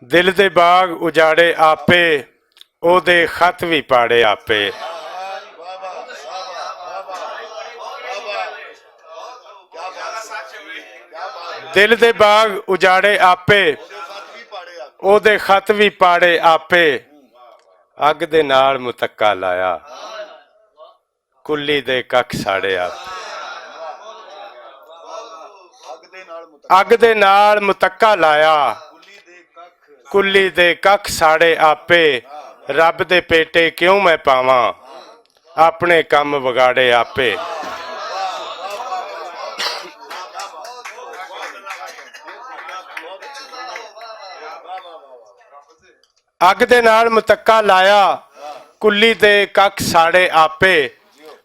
दिल दे बाग उजाड़े आपे, ओदे खत भी पाड़े आपे। दिल दे बाग उजाड़े आपे, ओदे खत भी पाड़े आपे। अग दे नाल मुतक्का लाया, कुल्ली दे कख साड़े आपे। अग दे नाल मुतक्का लाया, कुल्ली दे कख साड़े आपे। रब दे पेटे क्यों मैं पावां, अपने कम विगाड़े आपे। अग दे नाल मुतक्का लाया, कुल्ली दे कख साड़े आपे।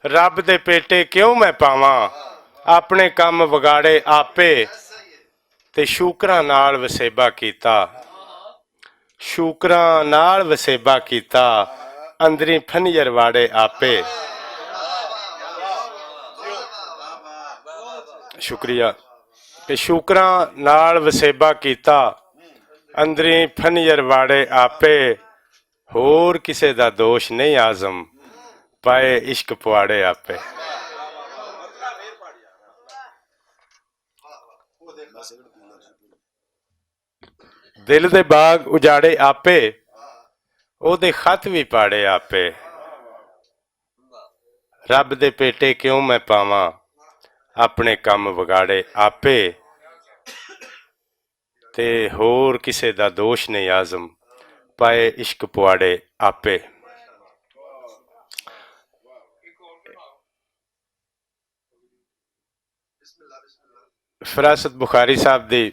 रब दे पेटे क्यों मैं पावां, अपने कम विगाड़े आपे। ते शूकरां नाल वसेबा कीता, शूकरां नाल वसेबा कीता। अंदरी फनियर वाड़े आपे। शुक्रिया। ते शूकरां नाल वसेबा कीता, अंदरी फनियर वाड़े आपे। होर किसे दा दोष नहीं आजम, पाए इश्क पुआड़े आपे। दिल दे बाग उजाड़े आपे, ओदे खत भी पाड़े आपे। रब दे पेटे क्यों मैं पावां, अपने कम विगाड़े आपे। ते होर किसे दा दोष नहीं आजम, पाए इश्क पुआड़े आपे। फरासत बुखारी साहब दी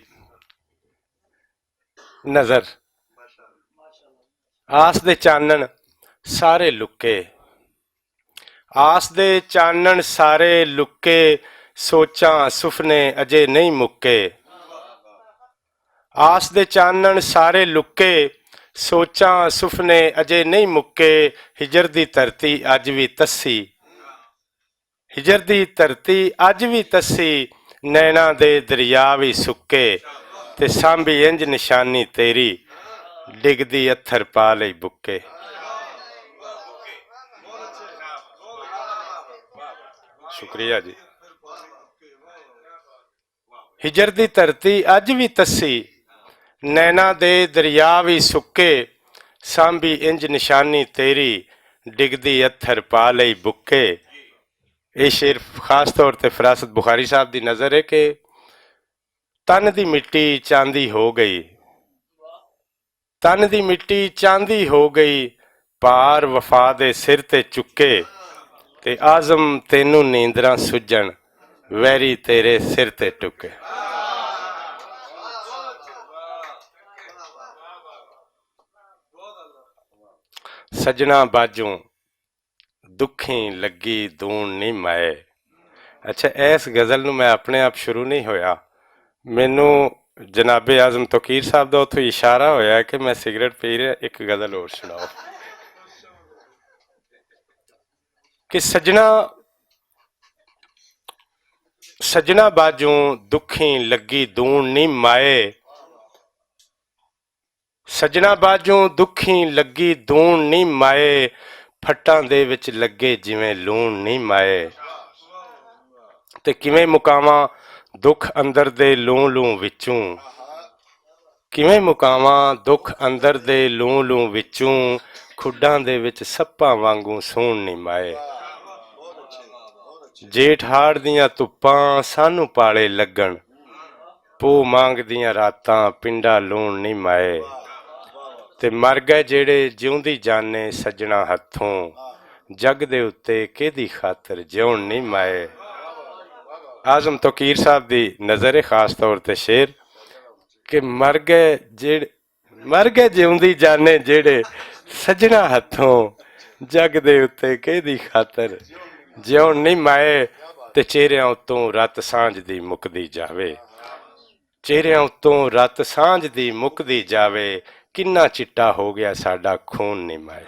नजर। आस दे चानन सारे लुके, आस दे चानन सारे लुके। सोचां सुफने अजे नहीं मुक्के। आस दे चानन सारे लुके, सोचां सुफने अजे नहीं मुक्के। हिजर दी धरती अज भी तस्सी, हिजर दी धरती अज भी तस्सी। नैना दे दरिया भी सुक्के, ते सांभी इंज निशानी तेरी, डिगदी अत्थर पा लई बुक्के। शुक्रिया जी। हिजर दी धरती अज भी तस्सी, नैना दे दरिया भी सुक्के। सांभी इंज निशानी तेरी, डिगदी अत्थर पा लई बुक्के। ये शेर खास तौर पर फरासत बुखारी साहब की नज़र है कि तन दी मिट्टी चांदी हो गई, तन दी मिट्टी चांदी हो गई। पार वफा दे सिर ते चुके, ते आजम तेनू नींदरां सुजन, वैरी तेरे सिर ते टुके। सजना बाजों दुखी लगी दून नहीं माए। अच्छा, इस गज़ल नूं मैं अपने आप शुरू नहीं होया, मैनू जनाबे आजम तकीर साहब का उतों इशारा होया कि मैं सिगरेट पी रहा, एक गज़ल और सुनाओ। कि सजना सजना बाजों दुखी लगी दून नहीं माए। सजना बाजों दुखी लगी दून नहीं माए। फट्टां दे विच लगे जिवें लूण नहीं माए। ते किवें मुकावां दुख अंदर दे लूं लूं विचों, किवें मुकावां दुख अंदर दे लूं लूं विचों। खुड्डां दे विच सप्पां वांगू सूण नहीं माए। जेठ हाड़ दियां धुप्पां सानू पाले लगन, पो मांग दियां रातां पिंडा लूण नहीं माए। ते मर गए जेड़े जिउंदी जाने सजना हथों, जग दे उत्ते केदी खातर जिउण नहीं माए। आजम तकीर साहब की नज़र है खास तौर पर शेर कि मर गए जिउंदी जाने जेड़े सजना हथों, जग दे उत्ते केदी खातर जिउण नहीं माए। ते चेहरियां उत्तों रत सांझ दी मुकदी जावे, चेहरियां उत्तों रत सांझ दी मुकदी जावे। किन्ना चिट्टा हो गया साडा खून नहीं माए।